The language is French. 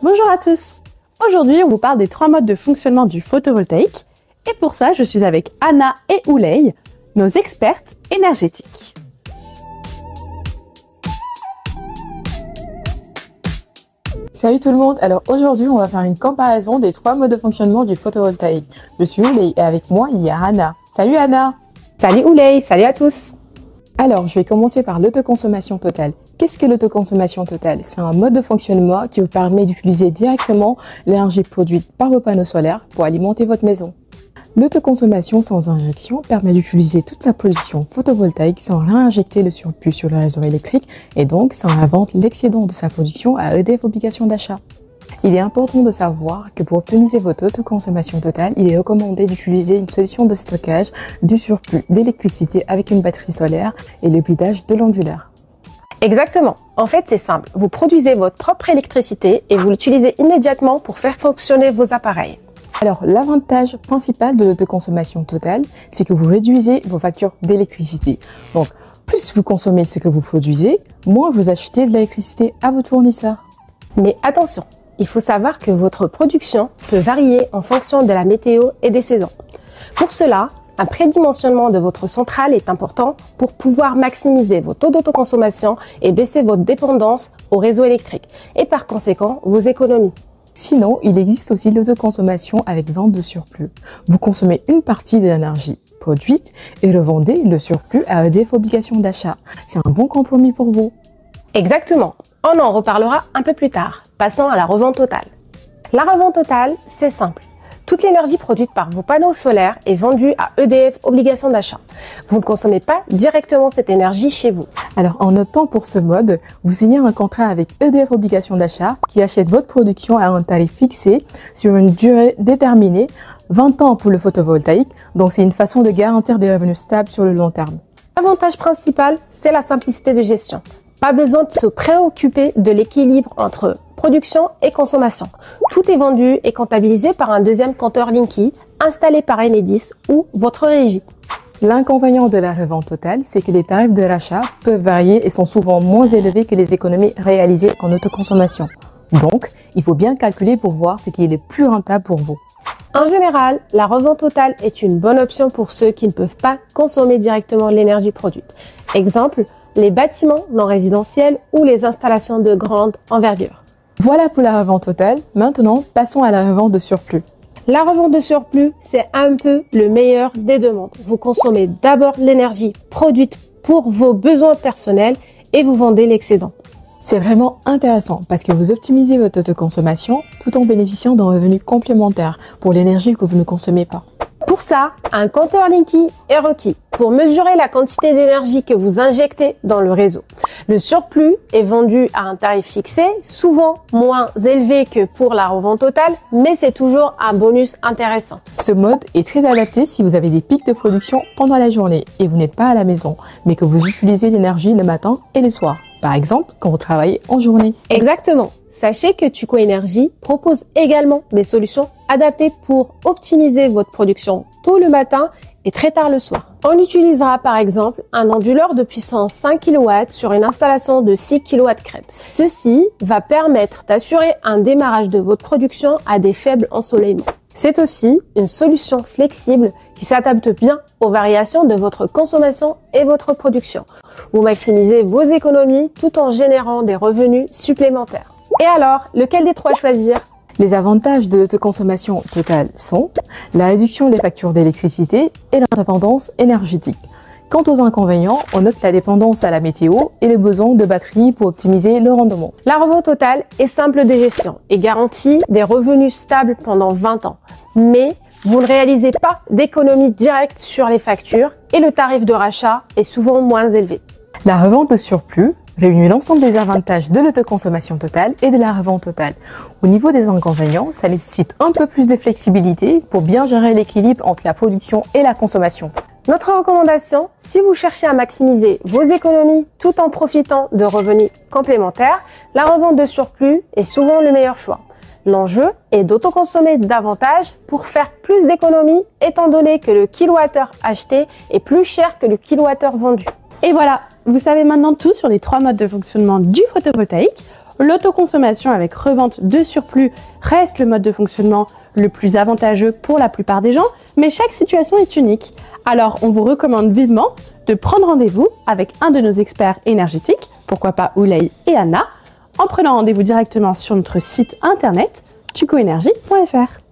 Bonjour à tous. Aujourd'hui, on vous parle des 3 modes de fonctionnement du photovoltaïque. Et pour ça, je suis avec Anna et Ouley, nos expertes énergétiques. Salut tout le monde, alors aujourd'hui on va faire une comparaison des 3 modes de fonctionnement du photovoltaïque. Je suis Ouley et avec moi il y a Anna. Salut Anna. Salut Ouley, salut à tous. Alors je vais commencer par l'autoconsommation totale. Qu'est-ce que l'autoconsommation totale? C'est un mode de fonctionnement qui vous permet d'utiliser directement l'énergie produite par vos panneaux solaires pour alimenter votre maison. L'autoconsommation sans injection permet d'utiliser toute sa production photovoltaïque sans réinjecter le surplus sur le réseau électrique et donc sans revendre l'excédent de sa production à EDF Obligation d'achat. Il est important de savoir que pour optimiser votre autoconsommation totale, il est recommandé d'utiliser une solution de stockage du surplus d'électricité avec une batterie solaire et le bridage de l'ondulaire. Exactement. En fait, c'est simple. Vous produisez votre propre électricité et vous l'utilisez immédiatement pour faire fonctionner vos appareils. Alors, l'avantage principal de l'autoconsommation totale, c'est que vous réduisez vos factures d'électricité. Donc, plus vous consommez ce que vous produisez, moins vous achetez de l'électricité à votre fournisseur. Mais attention, il faut savoir que votre production peut varier en fonction de la météo et des saisons. Pour cela, un prédimensionnement de votre centrale est important pour pouvoir maximiser vos taux d'autoconsommation et baisser votre dépendance au réseau électrique et par conséquent vos économies. Sinon, il existe aussi l'autoconsommation avec vente de surplus. Vous consommez une partie de l'énergie produite et revendez le surplus à EDF Obligation d'achat. C'est un bon compromis pour vous. Exactement. On en reparlera un peu plus tard. Passons à la revente totale. La revente totale, c'est simple. Toute l'énergie produite par vos panneaux solaires est vendue à EDF Obligation d'achat. Vous ne consommez pas directement cette énergie chez vous. Alors, en optant pour ce mode, vous signez un contrat avec EDF Obligation d'achat qui achète votre production à un tarif fixé sur une durée déterminée, 20 ans pour le photovoltaïque. Donc, c'est une façon de garantir des revenus stables sur le long terme. L'avantage principal, c'est la simplicité de gestion. Pas besoin de se préoccuper de l'équilibre entre production et consommation. Tout est vendu et comptabilisé par un deuxième compteur Linky installé par Enedis ou votre régie. L'inconvénient de la revente totale, c'est que les tarifs de rachat peuvent varier et sont souvent moins élevés que les économies réalisées en autoconsommation. Donc, il faut bien calculer pour voir ce qui est le plus rentable pour vous. En général, la revente totale est une bonne option pour ceux qui ne peuvent pas consommer directement l'énergie produite. Exemple, les bâtiments non résidentiels ou les installations de grande envergure. Voilà pour la revente totale. Maintenant, passons à la revente de surplus. La revente de surplus, c'est un peu le meilleur des deux mondes. Vous consommez d'abord l'énergie produite pour vos besoins personnels et vous vendez l'excédent. C'est vraiment intéressant parce que vous optimisez votre autoconsommation tout en bénéficiant d'un revenu complémentaire pour l'énergie que vous ne consommez pas. Pour ça, un compteur Linky est requis pour mesurer la quantité d'énergie que vous injectez dans le réseau. Le surplus est vendu à un tarif fixé, souvent moins élevé que pour la revente totale, mais c'est toujours un bonus intéressant. Ce mode est très adapté si vous avez des pics de production pendant la journée et vous n'êtes pas à la maison, mais que vous utilisez l'énergie le matin et le soir. Par exemple, quand vous travaillez en journée. Exactement. Sachez que Tuco Énergie propose également des solutions adaptées pour optimiser votre production tôt le matin et très tard le soir. On utilisera par exemple un onduleur de puissance 5 kW sur une installation de 6 kW crête. Ceci va permettre d'assurer un démarrage de votre production à des faibles ensoleillements. C'est aussi une solution flexible qui s'adapte bien aux variations de votre consommation et votre production. Vous maximisez vos économies tout en générant des revenus supplémentaires. Et alors, lequel des 3 choisir? Les avantages de l'autoconsommation totale sont la réduction des factures d'électricité et l'indépendance énergétique. Quant aux inconvénients, on note la dépendance à la météo et le besoin de batterie pour optimiser le rendement. La revente totale est simple de gestion et garantit des revenus stables pendant 20 ans. Mais vous ne réalisez pas d'économie directe sur les factures et le tarif de rachat est souvent moins élevé. La revente de surplus réunit l'ensemble des avantages de l'autoconsommation totale et de la revente totale. Au niveau des inconvénients, ça nécessite un peu plus de flexibilité pour bien gérer l'équilibre entre la production et la consommation. Notre recommandation, si vous cherchez à maximiser vos économies tout en profitant de revenus complémentaires, la revente de surplus est souvent le meilleur choix. L'enjeu est d'autoconsommer davantage pour faire plus d'économies étant donné que le kilowattheure acheté est plus cher que le kilowattheure vendu. Et voilà, vous savez maintenant tout sur les 3 modes de fonctionnement du photovoltaïque. L'autoconsommation avec revente de surplus reste le mode de fonctionnement le plus avantageux pour la plupart des gens, mais chaque situation est unique. Alors, on vous recommande vivement de prendre rendez-vous avec un de nos experts énergétiques, pourquoi pas Oulay et Anna, en prenant rendez-vous directement sur notre site internet tucoenergie.fr.